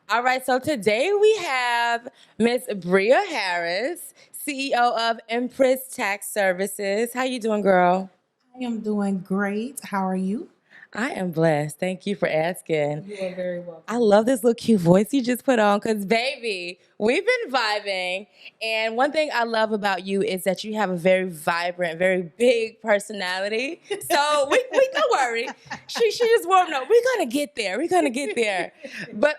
All right, so today we have Miss Bria Harris, CEO of Empress Tax Services. How you doing, girl? I am doing great. How are you? I am blessed. Thank you for asking. You are very welcome. I love this little cute voice you just put on because, baby, we've been vibing. And one thing I love about you is that you have a very vibrant, very big personality. So we don't worry. She just warmed up. We're going to get there. We're going to get there. But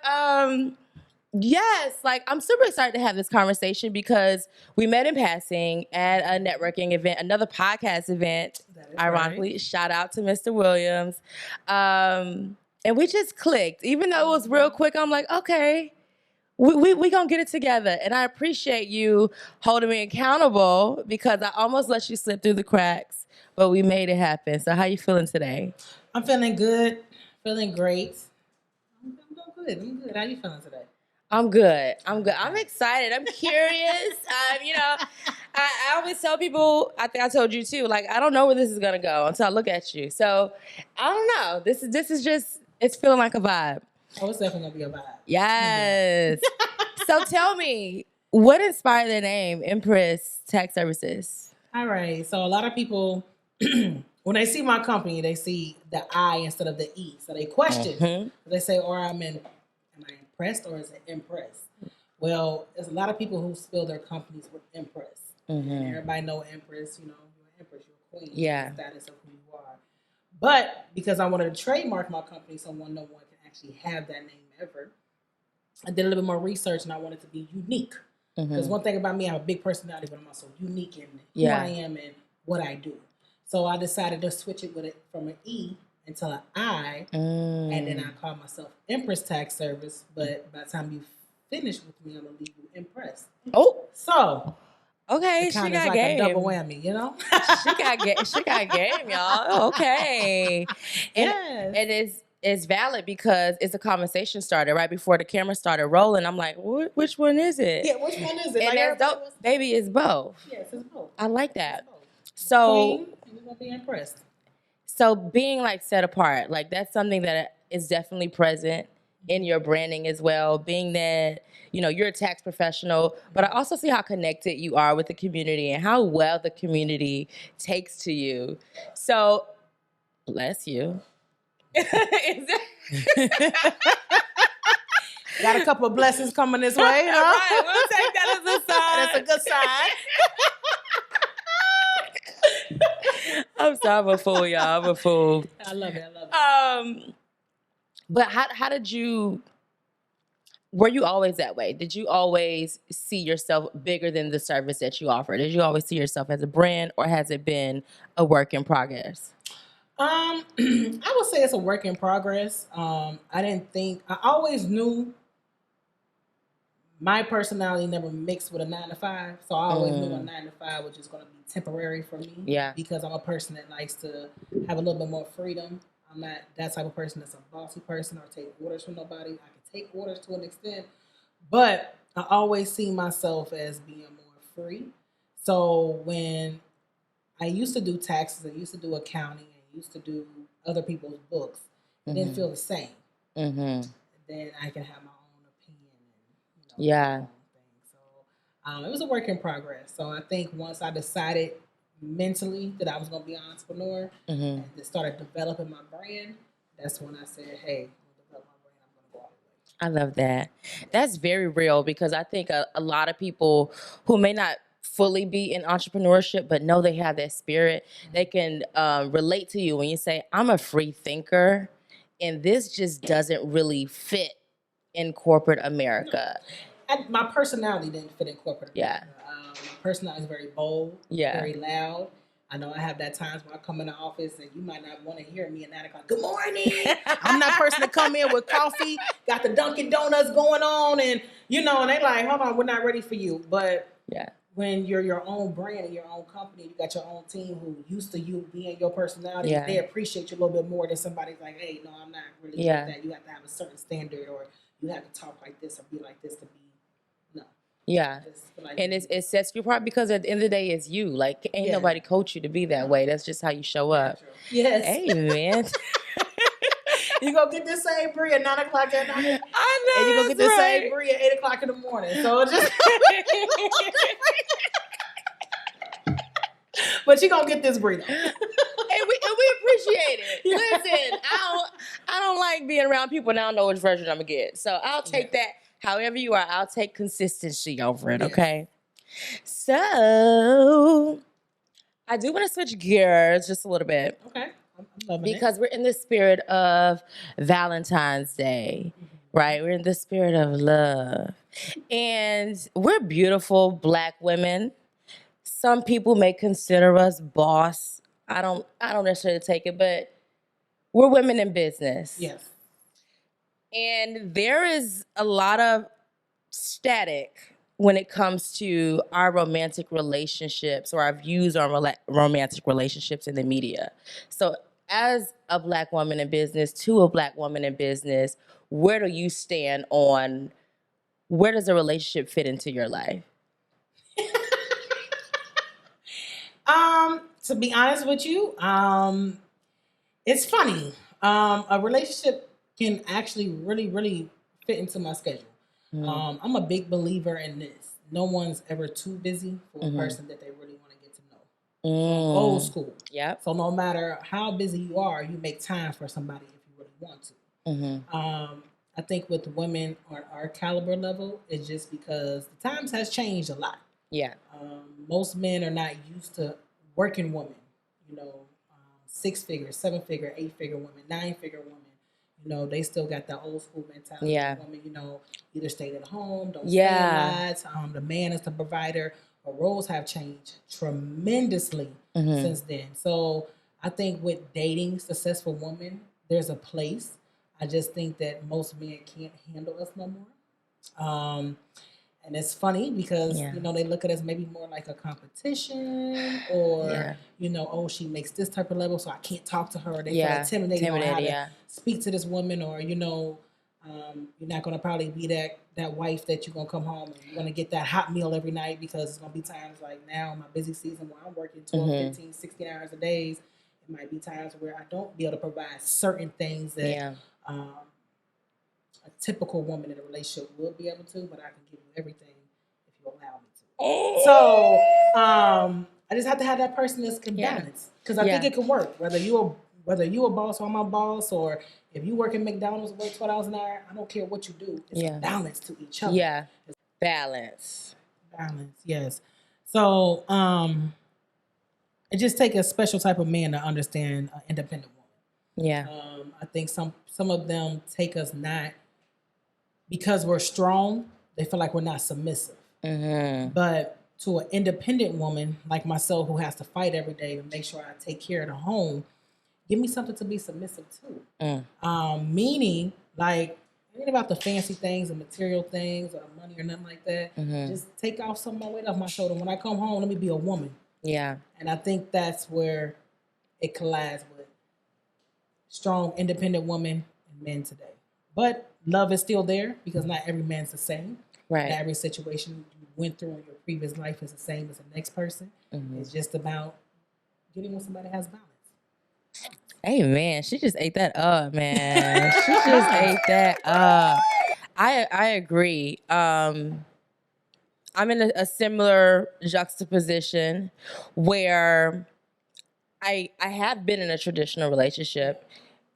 yes, like I'm super excited to have this conversation because we met in passing at a networking event, another podcast event. That is Ironically, right. shout out to Mr. Williams. And we just clicked. Even though it was real quick, I'm like, okay, we gonna get it together. And I appreciate you holding me accountable because I almost let you slip through the cracks, but we made it happen. So how you feeling today? I'm feeling good. Feeling great. I'm doing good. I'm good. How you feeling today? I'm good. I'm excited. I'm curious. I always tell people, I think I told you too, like, I don't know where this is going to go until I look at you. So I don't know. This is just, it's feeling like a vibe. Oh, it's definitely going to be a vibe. Yes. So tell me, what inspired the name Empress Tax Services? All right. So a lot of people, when they see my company, they see the I instead of the E. So they question. Mm-hmm. They say, am I impressed or is it impressed? Well, there's a lot of people who spell their companies with Empress. Mm-hmm. Everybody know Empress, you're an Empress, you're a queen. Yeah. The status of who you are. But because I wanted to trademark my company so no one can actually have that name ever, I did a little bit more research and I wanted to be unique. Because one thing about me, I have a big personality, but I'm also unique in who I am and what I do. So I decided to switch it from an E until an I, and then I call myself Empress Tax Service. But by the time you finish with me, I'm gonna leave you impressed. Oh, so okay, she got like game. A double whammy, you know. She got game, y'all. Okay, and it's valid because it's a conversation starter right before the camera started rolling. I'm like, which one is it? Yeah, which one is it? And like that's dope. Baby, it's both. Yes, it's both. I like that. Both. So, Queen, and you're gonna be impressed. So being like set apart, like that's something that is definitely present in your branding as well. Being that, you're a tax professional, but I also see how connected you are with the community and how well the community takes to you. So, bless you. Got a couple of blessings coming this way. Huh? Right, we'll take that as a sign. That's a good sign. I'm sorry, I'm a fool, y'all. I'm a fool. I love it. But how did you? Were you always that way? Did you always see yourself bigger than the service that you offer? Did you always see yourself as a brand, or has it been a work in progress? I would say it's a work in progress. I always knew my personality never mixed with a 9 to 5. So I always knew a 9 to 5 was just going to be temporary for me. Yeah. Because I'm a person that likes to have a little bit more freedom. I'm not that type of person that's a bossy person or take orders from nobody. I can take orders to an extent, but I always see myself as being more free. So when I used to do taxes, I used to do accounting, I used to do other people's books, it didn't feel the same. Then I can have my own opinion and my own thing. So it was a work in progress. So I think once I decided mentally that I was going to be an entrepreneur and started developing my brand, that's when I said, hey, I'm going to develop my brand, I'm going to go all the way. I love that. That's very real because I think a lot of people who may not fully be in entrepreneurship but know they have that spirit, they can relate to you when you say, I'm a free thinker and this just doesn't really fit in corporate America. My personality didn't fit in corporate America. Yeah. My personality is very bold, very loud. I know I have that times when I come in the office and you might not want to hear me and that good morning. I'm that person to come in with coffee, got the Dunkin' Donuts going on, and and they like, hold on, we're not ready for you. But when you're your own brand and your own company, you got your own team who used to you being your personality, they appreciate you a little bit more than somebody's like, hey, no, I'm not really like that. You have to have a certain standard or you have to talk like this or be like this to be. Yeah, and it sets you apart because at the end of the day, it's you. Like, ain't nobody coach you to be that way. That's just how you show up. Yes. Hey, man. You go get this same Bria at 9 o'clock at night. I know. And you go that's get this right. same Bria at 8 o'clock in the morning. So it just but you gonna get this Bria. And we appreciate it. Listen, I don't like being around people and I don't know which version I'm gonna get. So I'll take that. However you are, I'll take consistency over it. Okay. So I do want to switch gears just a little bit. Okay. I'm loving because we're in the spirit of Valentine's Day, right? We're in the spirit of love. And we're beautiful Black women. Some people may consider us boss. I don't necessarily take it, but we're women in business. Yes. And there is a lot of static when it comes to our romantic relationships or our views on romantic relationships in the media. So as a Black woman in business, to a Black woman in business, where do you stand on where does a relationship fit into your life? To be honest with you, it's funny. A relationship can actually really, really fit into my schedule. I'm a big believer in this. No one's ever too busy for a person that they really want to get to know. So old school. Yeah. So no matter how busy you are, you make time for somebody if you really want to. I think with women on our caliber level, it's just because the times has changed a lot. Yeah. Most men are not used to working women, 6-figure, 7-figure, 8-figure women, 9-figure women. They still got that old school mentality. Yeah. Women, either stay at home, don't stay a lot. The man is the provider. But roles have changed tremendously since then. So I think with dating successful women, there's a place. I just think that most men can't handle us no more. And it's funny because, they look at us maybe more like a competition or, oh, she makes this type of level, so I can't talk to her. They feel intimidated on how to speak to this woman or, you're not going to probably be that wife that you're going to come home and you're going to get that hot meal every night because it's going to be times like now in my busy season where I'm working 12, 15, 16 hours a day. It might be times where I don't be able to provide certain things that a typical woman in a relationship will be able to, but I can give you everything if you allow me to. So I just have to have that person that's can balance because I think it can work. Whether you a boss or I'm a boss, or if you work at McDonald's and work $12 an hour, I don't care what you do. It's a balance to each other. Yeah, balance, yes. So it just takes a special type of man to understand an independent woman. Yeah. I think some of them take us not because we're strong, they feel like we're not submissive. But to an independent woman like myself who has to fight every day to make sure I take care of the home, give me something to be submissive to. Meaning, like, it ain't about the fancy things and material things or money or nothing like that. Just take off some of my weight off my shoulder. When I come home, let me be a woman. Yeah. And I think that's where it collides with strong, independent women and men today. But love is still there because not every man's the same. Right. Not every situation you went through in your previous life is the same as the next person. It's just about getting when somebody has balance. Hey, man, she just ate that up, man. She just ate that up. I agree. I'm in a similar juxtaposition where I have been in a traditional relationship.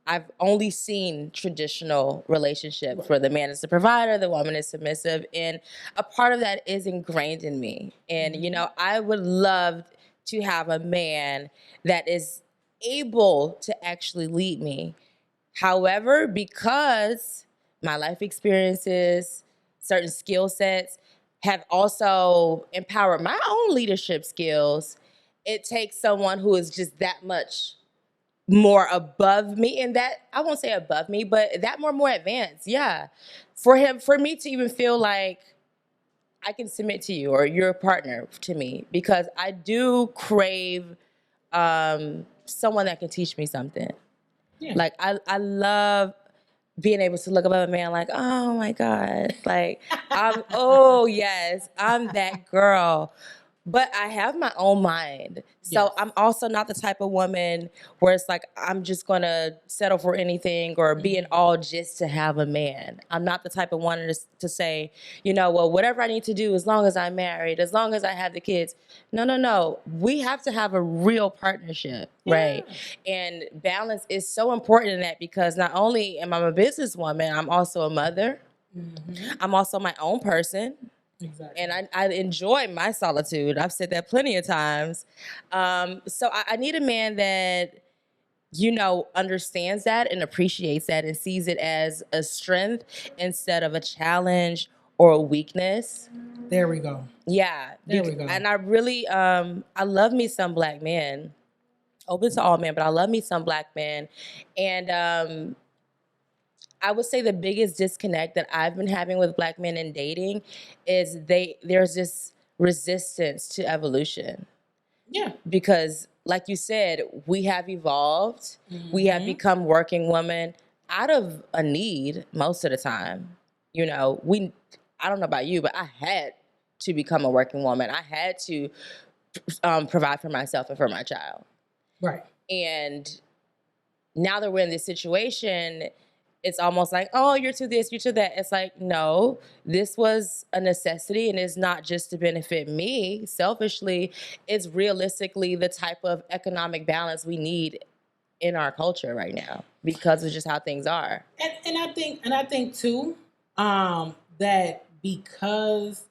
I've only seen traditional relationships where the man is the provider, the woman is submissive, and a part of that is ingrained in me. And, I would love to have a man that is able to actually lead me. However, because my life experiences, certain skill sets have also empowered my own leadership skills, it takes someone who is just that much more above me, and that I won't say above me, but that more advanced. Yeah. For me to even feel like I can submit to you or you're a partner to me, because I do crave someone that can teach me something. Yeah. Like I love being able to look up at a man like, oh my God, like I'm that girl. But I have my own mind. So Yes. I'm also not the type of woman where it's like, I'm just going to settle for anything or be an all just to have a man. I'm not the type of woman to say, you know, well, whatever I need to do, as long as I'm married, as long as I have the kids. No. We have to have a real partnership, right? And balance is so important in that because not only am I a businesswoman, I'm also a mother. I'm also my own person. Exactly. And I enjoy my solitude. I've said that plenty of times. So I need a man that, you know, understands that and appreciates that and sees it as a strength instead of a challenge or a weakness. There we go. Yeah. There we go. And I really, I love me some Black men. Open to all men, but I love me some Black men. And I would say the biggest disconnect that I've been having with Black men in dating is there's this resistance to evolution. Yeah. Because like you said, we have evolved. We have become working women out of a need most of the time. You know, I don't know about you, but I had to become a working woman. I had to provide for myself and for my child. Right. And now that we're in this situation, it's almost like, oh, you're to this, you're to that. It's like, no, this was a necessity and it's not just to benefit me selfishly. It's realistically the type of economic balance we need in our culture right now because of just how things are. And I think too, that because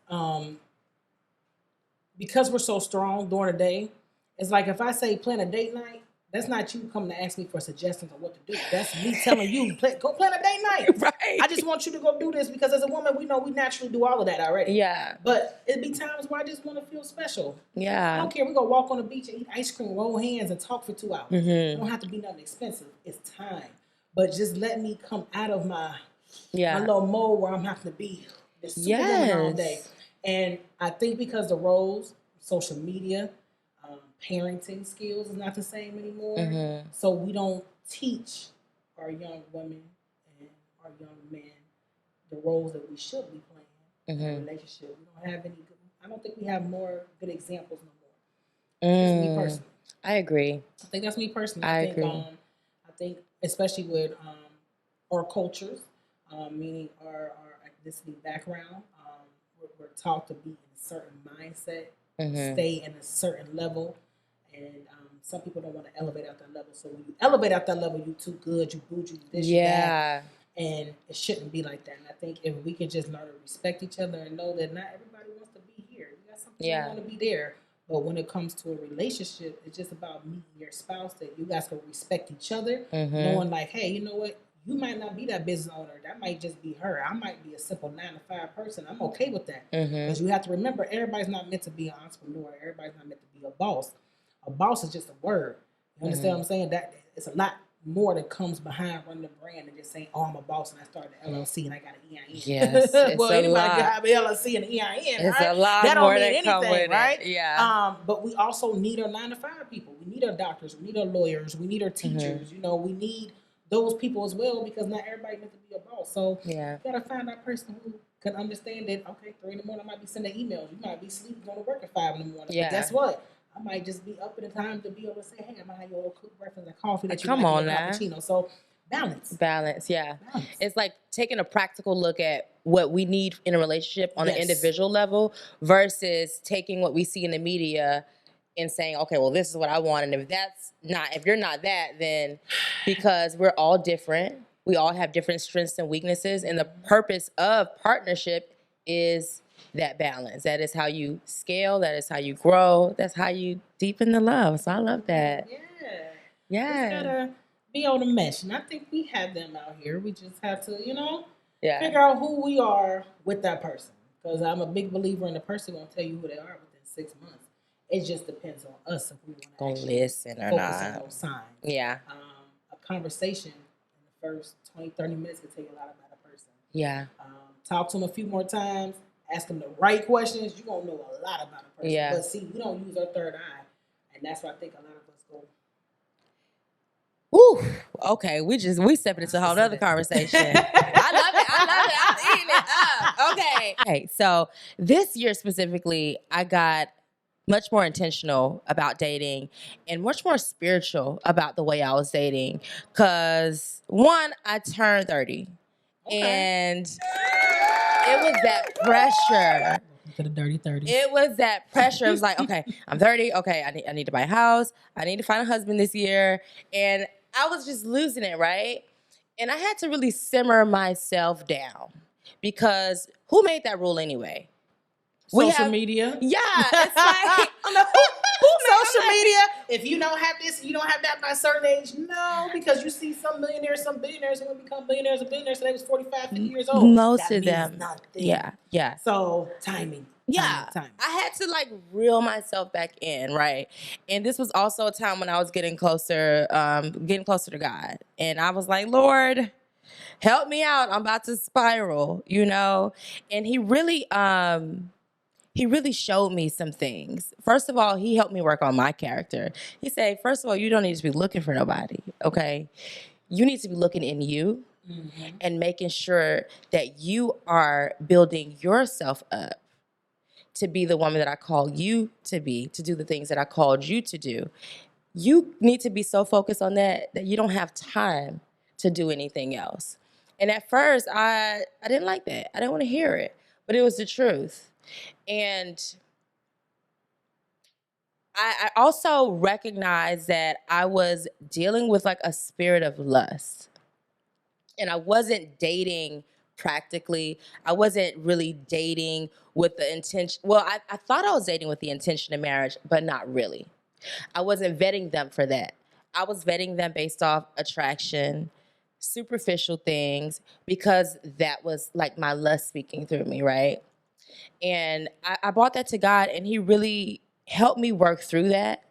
we're so strong during the day, it's like if I say plan a date night, that's not you coming to ask me for suggestions on what to do. That's me telling you, go plan a date night. Right. I just want you to go do this because as a woman, we know we naturally do all of that already. Yeah. But it'd be times where I just want to feel special. Yeah. I don't care. We're going to walk on the beach and eat ice cream, roll hands, and talk for 2 hours. It don't have to be nothing expensive. It's time. But just let me come out of my little mode where I'm having to be this superwoman all day. And I think because the roles, social media, parenting skills is not the same anymore. So we don't teach our young women and our young men the roles that we should be playing in a relationship. We don't have any good, I don't think we have more good examples no more. That's me personally. I agree. I think that's me personally. I agree. I think especially with our cultures, meaning our ethnicity background, we're taught to be in a certain mindset, stay in a certain level. And some people don't want to elevate out that level. So when you elevate out that level, you too good, you bougie, you this, you that. And it shouldn't be like that. And I think if we can just learn to respect each other and know that not everybody wants to be here. You got something you want to be there. But when it comes to a relationship, it's just about meeting your spouse, that you guys can respect each other, knowing like, hey, you know what? You might not be that business owner. That might just be her. I might be a simple 9-to-5 person. I'm okay with that. Because you have to remember, everybody's not meant to be an entrepreneur. Everybody's not meant to be a boss. A boss is just a word. You understand what I'm saying? That it's a lot more that comes behind running a brand than just saying, "Oh, I'm a boss and I started an LLC and I got an EIN." Yes, well, anybody can have an LLC and an EIN, it's right? a lot that more don't mean that come anything, with right? it. Yeah. But we also need our 9-to-5 people. We need our doctors. We need our lawyers. We need our teachers. You know, we need those people as well because not everybody meant to be a boss. So you gotta find that person who can understand that. Okay, 3 in the morning I might be sending emails. You might be sleeping, going to work at 5 in the morning. But guess what? I might just be up in the time to be able to say, hey, I'm going to have your little quick breakfast and coffee that you Come like on in a now. cappuccino. So balance, yeah. It's like taking a practical look at what we need in a relationship on an individual level versus taking what we see in the media and saying, okay, well, this is what I want. And if you're not that, then because we're all different, we all have different strengths and weaknesses. And the purpose of partnership is that balance. That is how you scale. That is how you grow. That's how you deepen the love. So I love that. Yeah. It's gotta be on the mesh. And I think we have them out here. We just have to, figure out who we are with that person. Because I'm a big believer in the person going to tell you who they are within 6 months. It just depends on us if we want to listen or focus not. on those signs. Yeah. A conversation in the first 20, 30 minutes can tell you a lot about a person. Yeah. Talk to them a few more times. Ask them the right questions, you're going to know a lot about a person. Yeah. But see, we don't use our third eye. And that's why I think a lot of us go. Woo. Okay, we stepping into a whole other conversation. I love it. I'm eating it up. Okay. So this year specifically, I got much more intentional about dating and much more spiritual about the way I was dating. Cause one, I turned 30 and it was that pressure. To the dirty 30s. It was that pressure. It was like, okay, I'm 30. Okay, I need to buy a house. I need to find a husband this year. And I was just losing it, right? And I had to really simmer myself down because who made that rule anyway? Social media. Yeah, it's like, social media. If you don't have this, you don't have that by a certain age. No, because you see some millionaires, some billionaires who will become millionaires and billionaires when they was 45, 50 years old. Most that of them. Nothing. Yeah. So timing. Yeah, I had to like reel myself back in, right? And this was also a time when I was getting closer to God. And I was like, Lord, help me out. I'm about to spiral, And he really showed me some things. First of all, he helped me work on my character. He said, first of all, you don't need to be looking for nobody, okay? You need to be looking in you and making sure that you are building yourself up to be the woman that I called you to be, to do the things that I called you to do. You need to be so focused on that you don't have time to do anything else. And at first, I didn't like that. I didn't want to hear it, but it was the truth. And I also recognized that I was dealing with like a spirit of lust. And I wasn't dating practically. I wasn't really dating with the intention. Well, I thought I was dating with the intention of marriage, but not really. I wasn't vetting them for that. I was vetting them based off attraction, superficial things, because that was like my lust speaking through me, right? And I brought that to God, and he really helped me work through that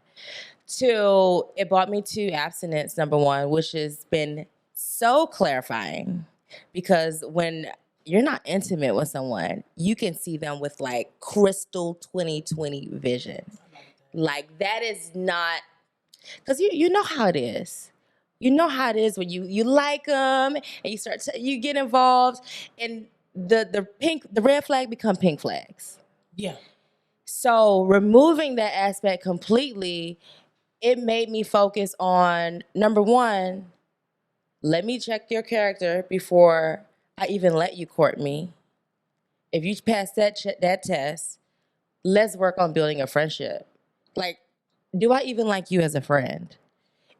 till it brought me to abstinence, number one, which has been so clarifying. Because when you're not intimate with someone, you can see them with like crystal 20/20 vision. Like that is not, because you know how it is. You know how it is when you like them and you you get involved, and the red flag become pink flags. Yeah. So removing that aspect completely, it made me focus on, number one, let me check your character before I even let you court me. If you pass that test, let's work on building a friendship. Like, do I even like you as a friend?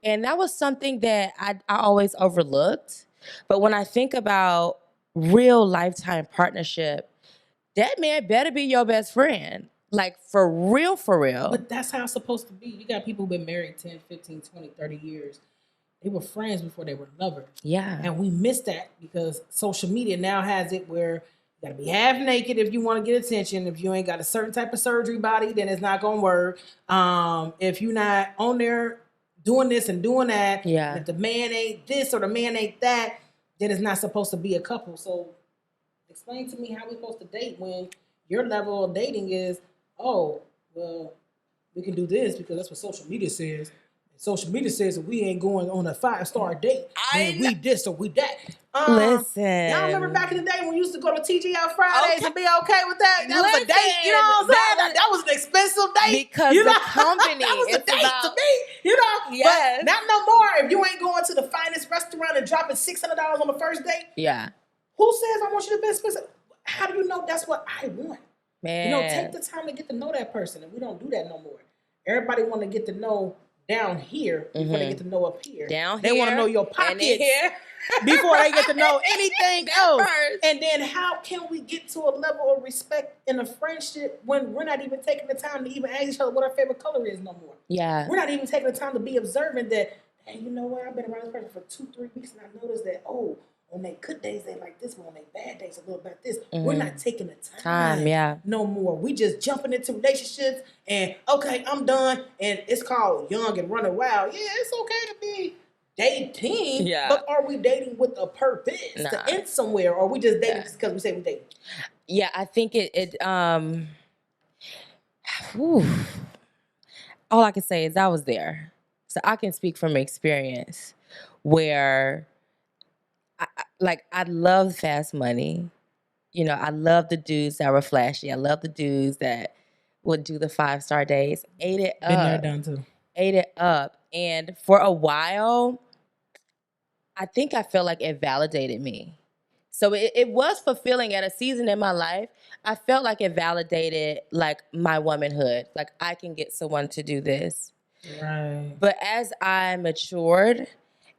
And that was something that I always overlooked. But when I think about real lifetime partnership, that man better be your best friend. Like, for real, for real. But that's how it's supposed to be. You got people who've been married 10, 15, 20, 30 years. They were friends before they were lovers. Yeah. And we miss that because social media now has it where you gotta be half naked if you want to get attention. If you ain't got a certain type of surgery body, then it's not gonna work. If you're not on there doing this and doing that, yeah. if the man ain't this or the man ain't that, then it's not supposed to be a couple. So explain to me how we're supposed to date when your level of dating is, oh, well, we can do this because that's what social media says. Social media says that we ain't going on a 5-star date. We this or we that. Listen. Y'all remember back in the day when we used to go to TGI Fridays and be okay with that? That was a date. You know what I'm saying? That was an expensive date. Because the company. That was a date to me. You know? Yes. But not no more. If you ain't going to the finest restaurant and dropping $600 on the first date. Yeah. Who says I want you to be expensive? How do you know that's what I want? Man. Take the time to get to know that person. And we don't do that no more. Everybody want to get to know down here before they get to know up here. They want to know your pockets before they get to know anything else. And then how can we get to a level of respect in a friendship when we're not even taking the time to even ask each other what our favorite color is no more? Yeah. We're not even taking the time to be observant that, hey, you know what? I've been around this person for 2-3 weeks and I noticed that, oh, on their good days, they like this, but on their bad days, a little bit this. We're not taking the time no more. We just jumping into relationships and, okay, I'm done. And it's called young and running wild. Yeah, it's okay to be dating, but are we dating with a purpose to end somewhere? Or are we just dating just because we say we dating? Yeah, I think all I can say is I was there. So I can speak from experience where I love fast money. I love the dudes that were flashy. I love the dudes that would do the 5-star days, ate it Been there, up, done too. ate it up. And for a while, I think I felt like it validated me. So it was fulfilling at a season in my life. I felt like it validated like my womanhood. Like I can get someone to do this. Right. But as I matured,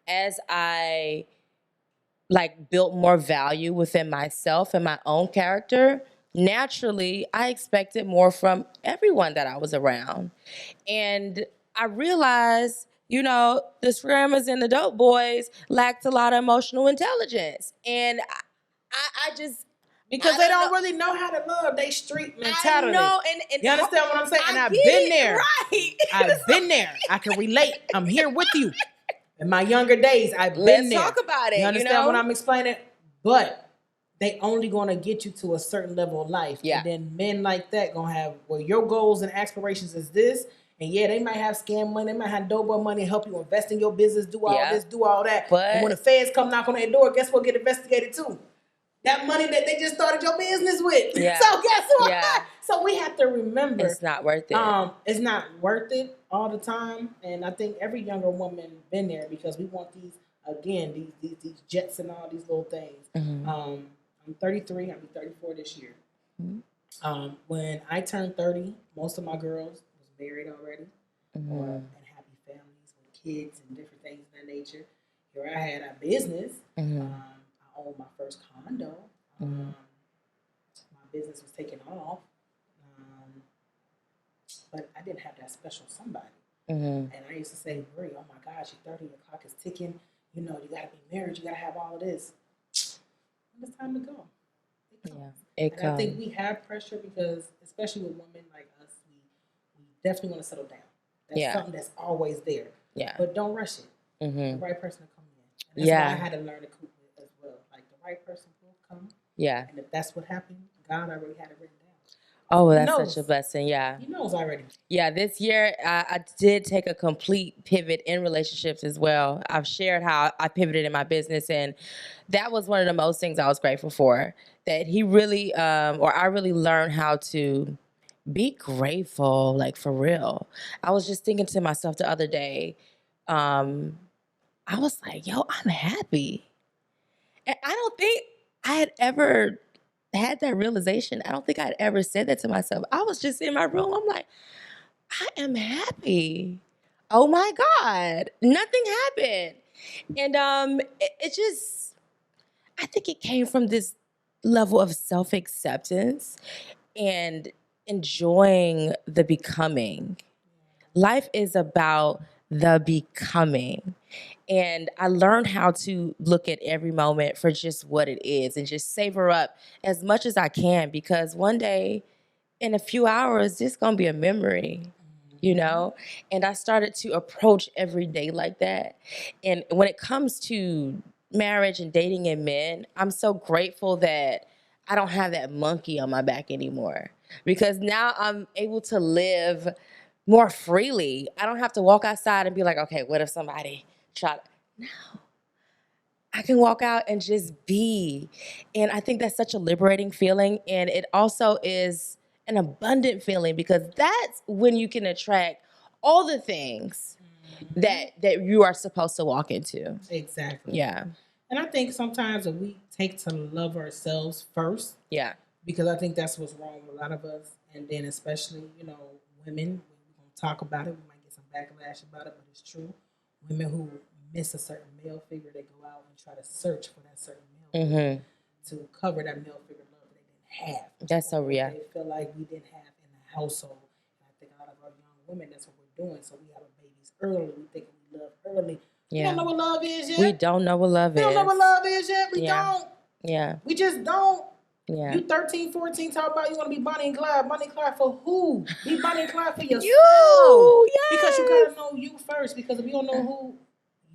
as I like built more value within myself and my own character, naturally I expected more from everyone that I was around. And I realized, you know, the scammers and the dope boys lacked a lot of emotional intelligence. And I just Because I they don't don't know. really know how to love. They street I mentality. know, and You understand what I'm saying? And I I've get been it, there. right? I've been there. I can relate. I'm here with you. In my younger days, I've been Let's there. talk about it. You understand what know? I'm explaining? But they only gonna get you to a certain level of life. Yeah. And then men like that gonna have, well, your goals and aspirations is this. And yeah, they might have scam money, they might have dope money, help you invest in your business, do all Yeah. this, do all that. But- and when the feds come knock on their door, guess what? Get investigated too. That money that they just started your business with. Yeah. So guess what? Yeah. So we have to remember It's not worth it. it's not worth it all the time. And I think every younger woman been there because we want these, again, these jets and all these little things. Mhm. I'm 33, I'll be 34 this year. Mhm. When I turned 30, most of my girls was married already or in happy families with kids and different things of that nature. Here I had a business. Mhm. I owned my first condo. My business was taking off. But I didn't have that special somebody. And I used to say, Brie, oh my gosh, you're 30, your clock is ticking. You know, you got to be married. You got to have all of this. When it's time to go. It comes. It And I think we have pressure because, especially with women like us, we definitely want to settle down. That's something that's always there. Yeah. But don't rush it. Mhm. The right person to come in. And that's why I had to learn to cope with as well. Like the right person will come. Yeah. And if that's what happened, God already had it written down. Oh, He that's knows. such a blessing. Yeah. He knows already. Yeah, this year I did take a complete pivot in relationships as well. I've shared how I pivoted in my business, and that was one of the most things I was grateful for. That he really, or I really learned how to be grateful, like for real. I was just thinking to myself the other day, I was like, yo, I'm happy. And I don't think I had ever had that realization. I don't think I'd ever said that to myself. I was just in my room. I'm like, I am happy. Oh my God. Nothing happened. And it just, I think it came from this level of self-acceptance and enjoying the becoming. Life is about the becoming. And I learned how to look at every moment for just what it is and just savor up as much as I can, because one day, in a few hours, it's gonna be a memory, you know? And I started to approach every day like that. And when it comes to marriage and dating and men, I'm so grateful that I don't have that monkey on my back anymore, because now I'm able to live more freely. I don't have to walk outside and be like, okay, what if somebody tried? No. I can walk out and just be. And I think that's such a liberating feeling. And it also is an abundant feeling, because that's when you can attract all the things that you are supposed to walk into. Exactly. Yeah. And I think sometimes if we take to love ourselves first, Yeah. because I think that's what's wrong with a lot of us. And then especially, you know, women, we're going to talk about it. We might get some backlash about it, but it's true. Women who miss a certain male figure, they go out and try to search for that certain male figure to cover that male figure love that they didn't have. That's so real. They feel like we didn't have in the household. And I think a lot of our young women, that's what we're doing. So we have babies early. We think we love early. We don't know what love is yet. We don't know what love is. We don't know what love is yet. We don't. Yeah. We just don't. Yeah. You 13, 14, talk about you want to be Bonnie and Clyde. Bonnie and Clyde for who? Be Bonnie and Clyde for yourself. You, yes. Because you got to know you first. Because if you don't know who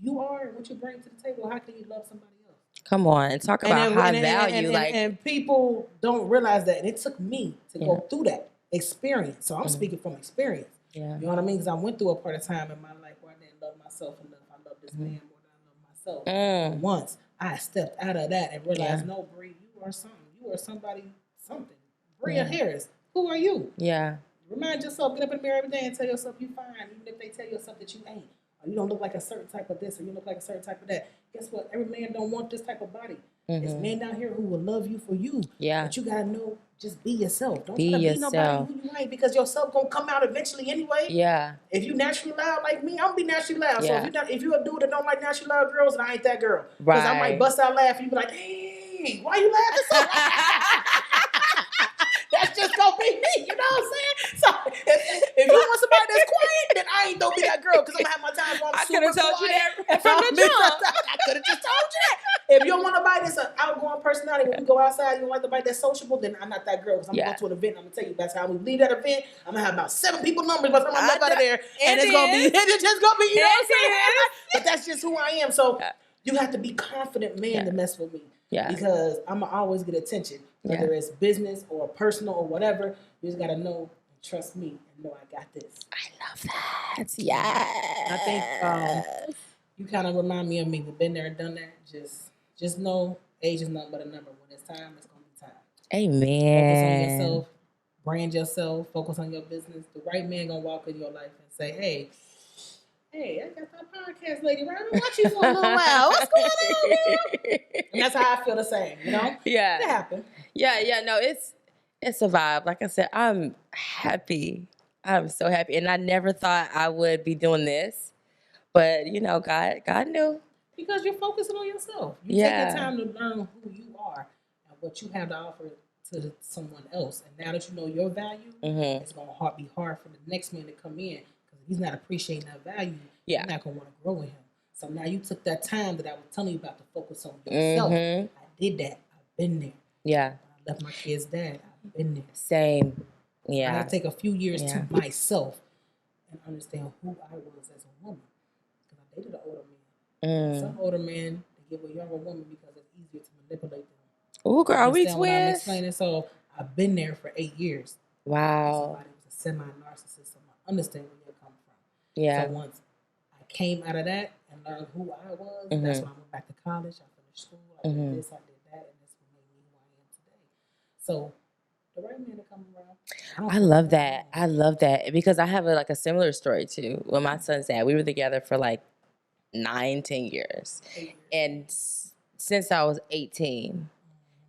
you are and what you bring to the table, how can you love somebody else? Come on, and talk about high value. And people don't realize that. And it took me to go through that experience. So I'm speaking from experience. Yeah. You know what I mean? Because I went through a part of time in my life where I didn't love myself enough. I love this man more than I love myself. And once I stepped out of that and realized, no, Brie, you are something. You are somebody, something. Bria Harris, who are you? Yeah. Remind yourself, get up in the mirror every day and tell yourself you fine, even if they tell yourself that you ain't. Or you don't look like a certain type of this, or you look like a certain type of that. Guess what? Every man don't want this type of body. There's men down here who will love you for you. Yeah. But you gotta know, just be yourself. Don't Be try to yourself. be nobody who you ain't, because yourself gonna come out eventually anyway. Yeah. If you naturally loud like me, I'm gonna be naturally loud. Yeah. So if you a dude that don't like naturally loud girls, then I ain't that girl. Because Right. I might bust out laughing. You be like, hey, why you laughing so loud? That's just gonna be me, you know what I'm saying? So if you want somebody that's quiet, then I ain't gonna be that girl, because I'm gonna have my times where I'm I super could have told quiet. you that from the jump. I could have just told you that. If you don't want nobody that's an outgoing personality, when we go outside, you don't like nobody that's sociable, then I'm not that girl. Because I'm gonna go to an event, I'm gonna tell you, that's how we leave that event. I'm gonna have about 7 people numbers by the time I left out of there, and it's just gonna be, you know what I'm saying? But that's just who I am. So you have to be confident, man, to mess with me. Yeah. Because I'm going to always get attention, whether it's business or personal or whatever. You just got to know and trust me and know I got this. I love that. Yeah. I think you kind of remind me of me. We've been there and done that. Just know age is nothing but a number. When it's time, it's going to be time. Amen. Focus on yourself. Brand yourself. Focus on your business. The right man going to walk in your life and say, hey, I got that podcast lady, right? I've been watching you for a little while. What's going on, girl? And that's how I feel the same, you know? Yeah. It happened. Yeah, no, it's a vibe. Like I said, I'm happy. I'm so happy. And I never thought I would be doing this. But, you know, God knew. Because you're focusing on yourself. You take the time to learn who you are and what you have to offer to someone else. And now that you know your value, it's going to be hard for the next man to come in. He's not appreciating that value. You're not going to want to grow with him. So now you took that time that I was telling you about to focus on yourself. I did that. I've been there. Yeah. I left my kid's dad. I've been there. Same. Yeah. I had to take a few years to myself and understand who I was as a woman. Because I dated an older man. Some older men, they give a younger woman because it's easier to manipulate them. Ooh, girl, we twins. I'm explaining? So I've been there for 8 years. Wow. Somebody was a semi-narcissist, so I understand where you're coming from. Yeah. So once I came out of that and learned who I was, that's when I went back to college. I finished school. I did this, I did that, and that's what made me who I am today. So the right man to come around. I love that. I love that because I have a similar story too. With my son's dad, we were together for 9-10 years, and since I was 18,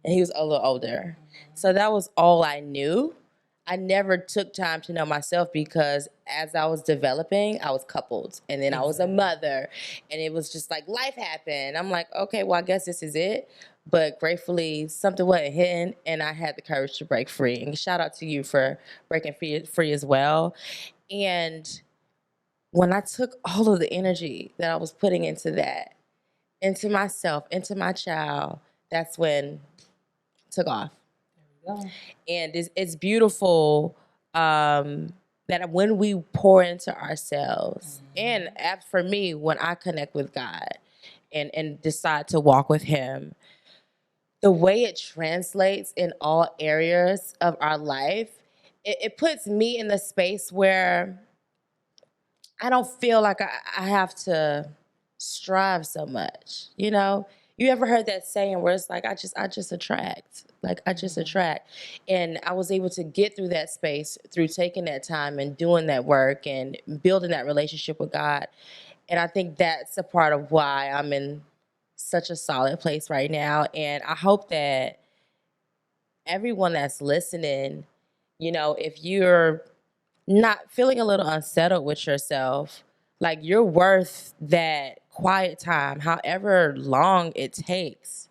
and he was a little older, so that was all I knew. I never took time to know myself because as I was developing, I was coupled and then I was a mother and it was just life happened. I'm like, okay, well, I guess this is it. But gratefully, something wasn't hidden and I had the courage to break free. And shout out to you for breaking free as well. And when I took all of the energy that I was putting into that, into myself, into my child, that's when it took off. And it's beautiful that when we pour into ourselves, and for me, when I connect with God and decide to walk with Him, the way it translates in all areas of our life, it puts me in the space where I don't feel like I have to strive so much, you know? You ever heard that saying where it's I just attract. I just attract. And I was able to get through that space through taking that time and doing that work and building that relationship with God. And I think that's a part of why I'm in such a solid place right now. And I hope that everyone that's listening, if you're not feeling a little unsettled with yourself, you're worth that quiet time, however long it takes.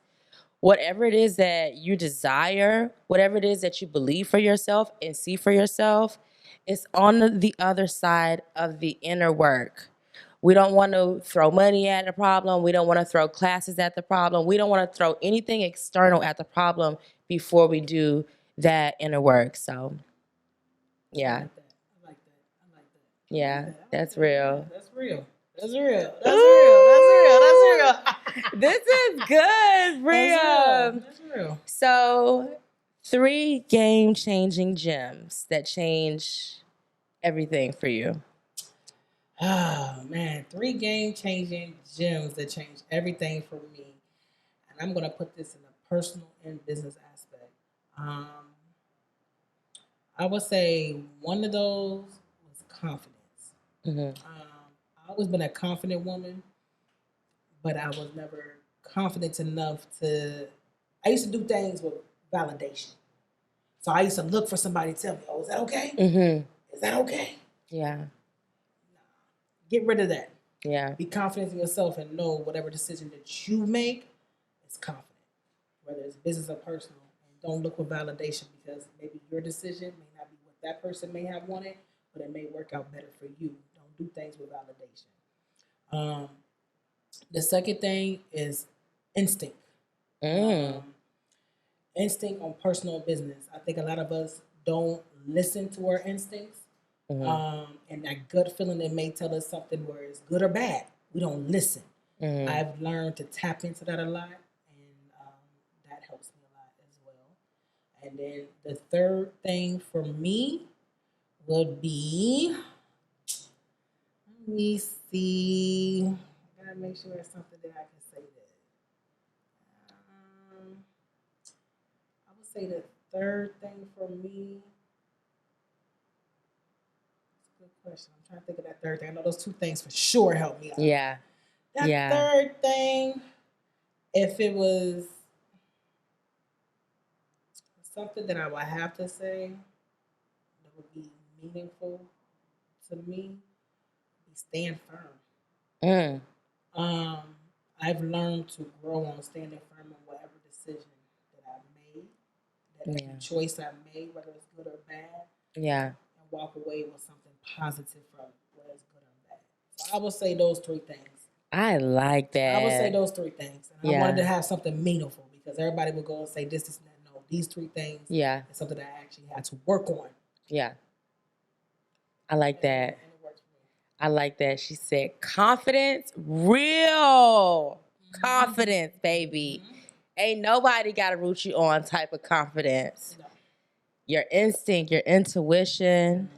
Whatever it is that you desire, whatever it is that you believe for yourself and see for yourself, it's on the other side of the inner work. We don't want to throw money at the problem. We don't want to throw classes at the problem. We don't want to throw anything external at the problem before we do that inner work. So, yeah. I like that. Yeah, that's real. That's real. That's real. That's real. This is good, Bria. That's real. So, 3 game-changing gems that change everything for you. Oh, man. 3 game-changing gems that change everything for me. And I'm going to put this in a personal and business aspect. I would say one of those was confidence. Mm-hmm. I always been a confident woman, but I was never confident enough to. I used to do things with validation. So I used to look for somebody to tell me, "Oh, is that okay? Mm-hmm. Is that okay?" Yeah. Get rid of that. Yeah. Be confident in yourself and know whatever decision that you make is confident, whether it's business or personal. And don't look for validation because maybe your decision may not be what that person may have wanted, but it may work out better for you. Don't do things with validation. The second thing is instinct. Instinct on personal business. I think a lot of us don't listen to our instincts. And that gut feeling that may tell us something where it's good or bad. We don't listen. I've learned to tap into that a lot, and that helps me a lot as well. And then the third thing for me would be, let me see. I gotta make sure it's something that I can say that. I would say the third thing for me. Good question. I'm trying to think of that third thing. I know those two things for sure help me out. Yeah. That third thing, if it was something that I would have to say that would be meaningful to me, be stand firm. I've learned to grow on standing firm in whatever decision that I made, that every choice I made, whether it's good or bad. Yeah. And walk away with something positive from whether it's good or bad. So I would say those three things. I like that. I would say those three things. And I wanted to have something meaningful because everybody would go and say this, and that. No, these three things is something that I actually had to work on. Yeah. I like that. And it works for me. I like that. She said confidence, real confidence, baby. Ain't nobody got to root you on type of confidence. No. Your instinct, your intuition,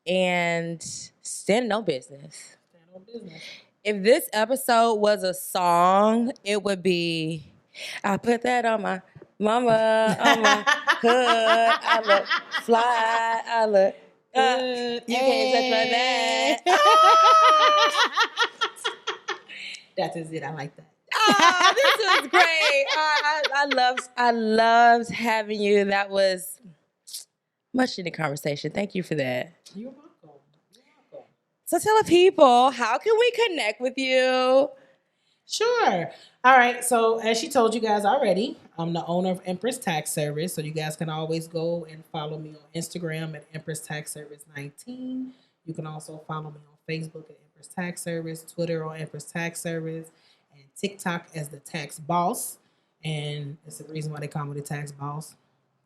and stand on business. Stand on business. If this episode was a song, it would be, I put that on my mama, on my hood, I look fly, I look good. You can't touch my back. That is it. I like that. Oh, this was great. I loved having you. That was much needed conversation. Thank you for that. You're welcome. So tell the people, how can we connect with you? Sure. All right. So as she told you guys already, I'm the owner of Empress Tax Service. So you guys can always go and follow me on Instagram at Empress Tax Service 19. You can also follow me on Facebook at Empress Tax Service, Twitter on Empress Tax Service, and TikTok as the Tax Boss. And it's the reason why they call me the Tax Boss.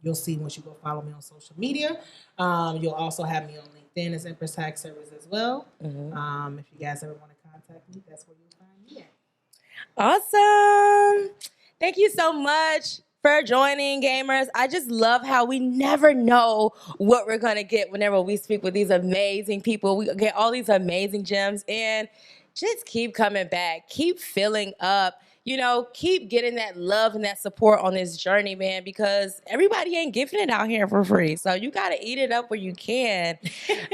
You'll see once you go follow me on social media. You'll also have me on LinkedIn as Empress Tax Service as well. If you guys ever want to contact me, that's where you'll find me at. Awesome. Thank you so much for joining, gamers. I just love how we never know what we're going to get whenever we speak with these amazing people. We get all these amazing gems, and just keep coming back. Keep filling up. You know, keep getting that love and that support on this journey, man, because everybody ain't giving it out here for free. So you got to eat it up where you can. I'm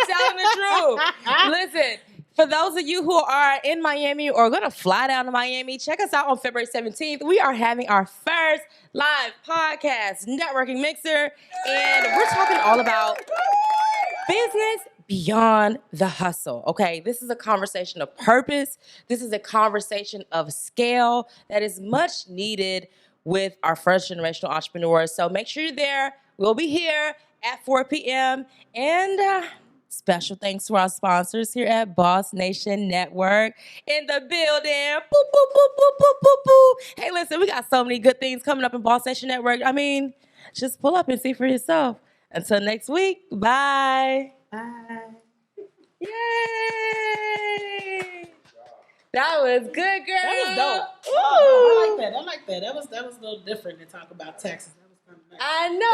telling the truth. Listen, for those of you who are in Miami or going to fly down to Miami, check us out on February 17th. We are having our first live podcast networking mixer, and we're talking all about business beyond the hustle, okay? This is a conversation of purpose. This is a conversation of scale that is much needed with our first generational entrepreneurs. So make sure you're there. We'll be here at 4 p.m. And special thanks to our sponsors here at Boss Nation Network in the building. Boop, boop, boop, boop, boop, boop, boop. Hey, listen, we got so many good things coming up in Boss Nation Network. I mean, just pull up and see for yourself. Until next week, bye. Bye. Yay! That was good, girl. That was dope. I like that. That was a little different to talk about taxes. That was kind of nice. I know.